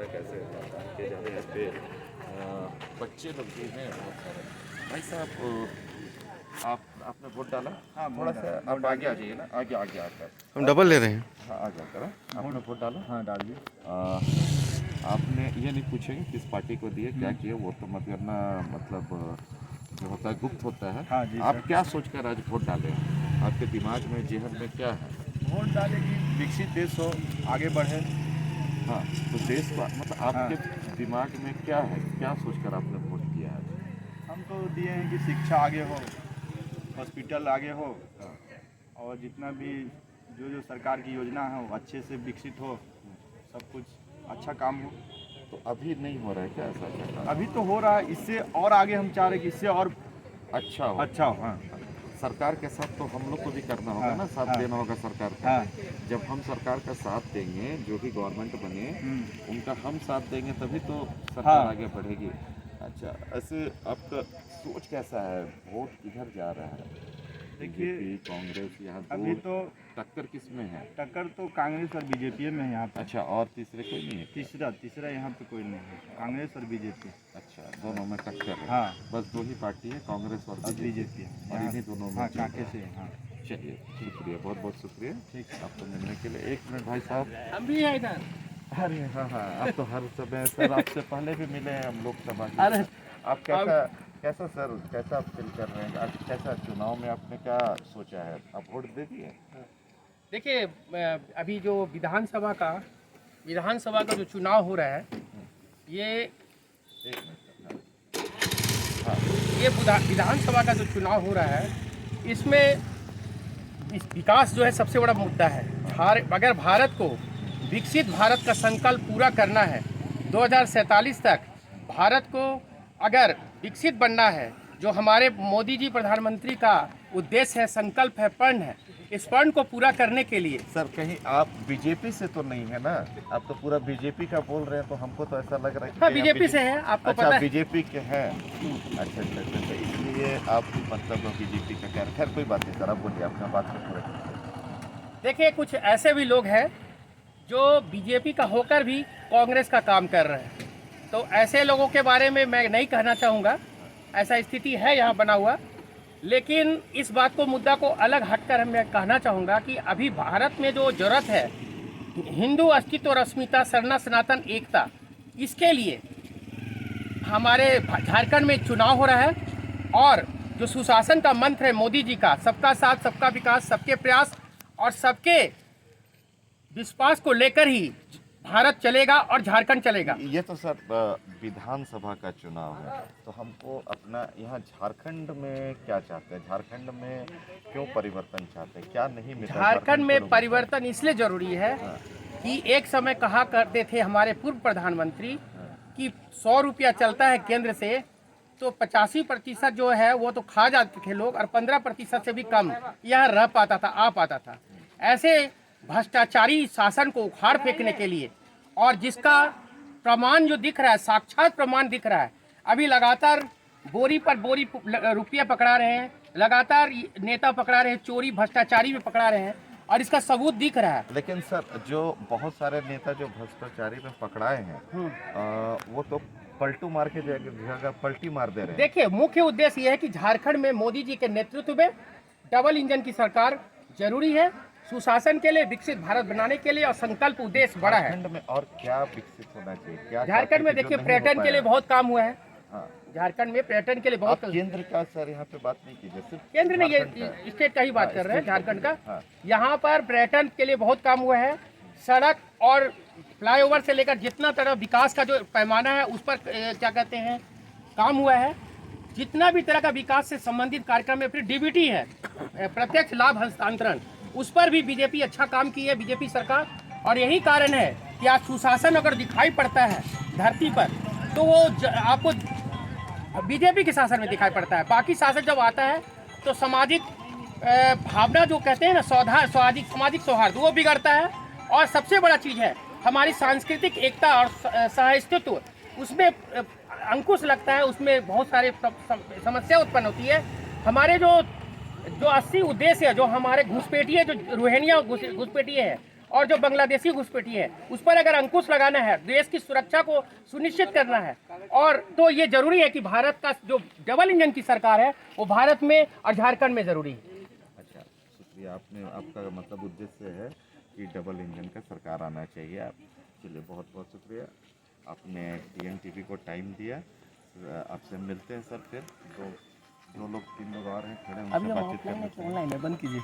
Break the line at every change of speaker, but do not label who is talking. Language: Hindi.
है, कैसे मतदान किए जा रहे हैं पे बच्चे लोग भी हैं बहुत सारे। भाई साहब आपने वोट डाला?
हाँ,
थोड़ा सा आप आगे आ जाइए ना, आगे आगे आकर।
हम डबल ले रहे हैं।
हाँ आगे आकर। आपने वोट डाला?
हाँ डाल दिए।
आपने ये नहीं पूछेंगे किस पार्टी को दिए, क्या किए, वो तो मत करना, मतलब जो होता है गुप्त होता है।
हाँ जी
आप
सर।
क्या सोचकर आज वोट डाले? आपके दिमाग में, जेहन में क्या है?
वोट डाले कि विकसित देश हो, आगे बढ़े।
हाँ, तो देश का मतलब आपके दिमाग में क्या है, क्या सोचकर आपने वोट किया है?
हम तो दिए हैं कि शिक्षा आगे हो, हॉस्पिटल आगे हो, और जितना भी जो सरकार की योजना है वो अच्छे से विकसित हो, सब कुछ अच्छा काम हो।
तो अभी नहीं हो रहा है क्या ऐसा क्या?
अभी तो हो रहा है, इससे और आगे हम चाह रहे हैं कि इससे और
अच्छा हो।
अच्छा हो। हाँ
सरकार के साथ तो हम लोग को भी करना होगा
हाँ,
ना, साथ
हाँ,
देना होगा सरकार का।
हाँ।
जब हम सरकार का साथ देंगे, जो भी गवर्नमेंट बने उनका हम साथ देंगे, तभी तो सरकार
हाँ।
आगे बढ़ेगी। अच्छा, ऐसे आपका सोच कैसा है? वोट किधर जा रहा है?
देखिए,
बीजेपी, कांग्रेस, यहाँ
अभी
दो
तो
टक्कर किस में है?
टक्कर तो कांग्रेस और बीजेपी में है यहाँ पे।
अच्छा, और तीसरे कोई नहीं है क्या?
तीसरा यहाँ पे कोई नहीं है, कांग्रेस और बीजेपी।
अच्छा, दोनों में टक्कर है।
हाँ,
बस दो ही पार्टी है, कांग्रेस और
बीजेपी
और इन्हीं दोनों में
हाँ,
चल रहा
कांके
है।
से। हाँ
चलिए, शुक्रिया, बहुत बहुत शुक्रिया ठीक आपको मिलने के लिए। एक मिनट भाई साहब।
हम भी हैं इधर।
अरे हाँ हाँ, आप तो हर समय सर, आपसे पहले भी मिले हैं हम लोकसभा के।
अरे
आप कैसा सर, कैसा आप फील कर रहे हैं? आज कैसा चुनाव में आपने क्या सोचा है? आप वोट दे दिए?
देखिए, अभी जो विधानसभा का जो चुनाव हो रहा है, ये
एक मिनट। हाँ,
ये विधानसभा का जो चुनाव हो रहा है, इसमें विकास जो है सबसे बड़ा मुद्दा है। अगर भारत को विकसित भारत का संकल्प पूरा करना है, 2047 तक भारत को अगर विकसित बनना है, जो हमारे मोदी जी प्रधानमंत्री का उद्देश्य है, संकल्प है, प्रण है, इस प्रण को पूरा करने के लिए।
सर कहीं आप बीजेपी से तो नहीं है ना? आप तो पूरा बीजेपी का बोल रहे हैं, तो हमको तो ऐसा लग रहा है कि
हाँ,
आप
बीजेपी से है, आपको
अच्छा,
पता है।
बीजेपी के हैं। अच्छा, इसलिए आप मतलब बीजेपी का कह रहे हैं। खैर कोई बात नहीं सर, आप बोलिए, अपना बात को पूरा कीजिए।
देखिए, कुछ ऐसे भी लोग हैं जो बीजेपी का होकर भी कांग्रेस का काम कर रहे हैं, तो ऐसे लोगों के बारे में मैं नहीं कहना चाहूँगा। ऐसा स्थिति है यहाँ बना हुआ, लेकिन इस बात को, मुद्दा को अलग हटकर मैं कहना चाहूँगा कि अभी भारत में जो जरूरत है, हिंदू अस्तित्व और अस्मिता, सरना सनातन एकता, इसके लिए हमारे झारखंड में चुनाव हो रहा है, और जो सुशासन का मंत्र है मोदी जी का, सबका साथ, सबका विकास, सबके प्रयास और सबके विश्वास को लेकर ही भारत चलेगा और झारखंड चलेगा।
ये तो सर विधानसभा का चुनाव है, तो हमको अपना यहाँ झारखंड में क्या चाहते हैं? झारखंड में क्यों परिवर्तन चाहते हैं? क्या नहीं मिला
झारखंड में
के लोगों को?
परिवर्तन इसलिए जरूरी है कि एक समय कहा करते थे हमारे पूर्व प्रधानमंत्री कि 100 रुपया चलता है केंद्र से, तो 85% जो है वो तो खा जाते थे लोग, और 15% से भी कम यहाँ रह पाता था, आ पाता था। ऐसे भ्रष्टाचारी शासन को उखाड़ फेंकने के लिए, और जिसका प्रमाण जो दिख रहा है, साक्षात प्रमाण दिख रहा है, अभी लगातार बोरी पर बोरी रुपया पकड़ा रहे हैं, लगातार नेता पकड़ा रहे हैं, चोरी भ्रष्टाचारी में पकड़ा रहे हैं, और इसका सबूत दिख रहा है।
लेकिन सर, जो बहुत सारे नेता जो भ्रष्टाचारी में पकड़ाए हैं, वो तो पलटू मार के जगह पलटी मार दे रहे हैं।
देखिए, मुख्य उद्देश्य यह है कि झारखंड में मोदी जी के नेतृत्व में डबल इंजन की सरकार जरूरी है, सुशासन के लिए, विकसित भारत बनाने के लिए, और संकल्प उद्देश्य बड़ा है।
झारखंड में और क्या विकसित होना चाहिए? क्या
झारखंड में देखिए, पर्यटन के लिए बहुत काम हुआ है।
हाँ।
झारखंड में पर्यटन के लिए बहुत,
आप केंद्र का सर यहाँ पे बात नहीं कीजिए, सिर्फ
केंद्र नहीं,
झारखंड
ये
का।
स्टेट का ही बात
हाँ,
कर रहे हैं,
स्टेट का।
झारखंड का।
हाँ।
यहाँ पर पर्यटन के लिए बहुत काम हुआ है। सड़क और फ्लाईओवर से लेकर जितना तरह विकास का जो पैमाना है, उस पर क्या कहते हैं, काम हुआ है। जितना भी तरह का विकास से संबंधित कार्यक्रम है, फिर डीबीटी है, प्रत्यक्ष लाभ हस्तांतरण, उस पर भी बीजेपी अच्छा काम की है, बीजेपी सरकार। और यही कारण है कि आज सुशासन अगर दिखाई पड़ता है धरती पर, तो वो आपको बीजेपी के शासन में दिखाई पड़ता है। बाकी शासन जब आता है तो सामाजिक भावना, जो कहते हैं ना, सामाजिक सौहार्द, वो बिगड़ता है। और सबसे बड़ा चीज़ है हमारी सांस्कृतिक एकता और सह-अस्तित्व, उसमें अंकुश लगता है, उसमें बहुत सारे समस्या उत्पन्न होती है। हमारे जो 80 उद्देश्य है, जो हमारे घुसपैठिए, जो रोहिंग्या घुसपैठिए है, और जो बांग्लादेशी घुसपैठी है उस पर अगर अंकुश लगाना है, देश की सुरक्षा को सुनिश्चित करना है, और तो ये जरूरी है कि भारत का जो डबल इंजन की सरकार है वो भारत में और झारखंड में जरूरी है।
अच्छा, शुक्रिया। आपने, आपका मतलब उद्देश्य है कि डबल इंजन का सरकार आना चाहिए। आपके लिए बहुत बहुत शुक्रिया। आपने TNTV को टाइम दिया। आपसे मिलते हैं सर फिर। तो 2 लोग 3 लोग और हैं खड़े, उनसे बातचीत करने
ऑनलाइन है, बंद कीजिए।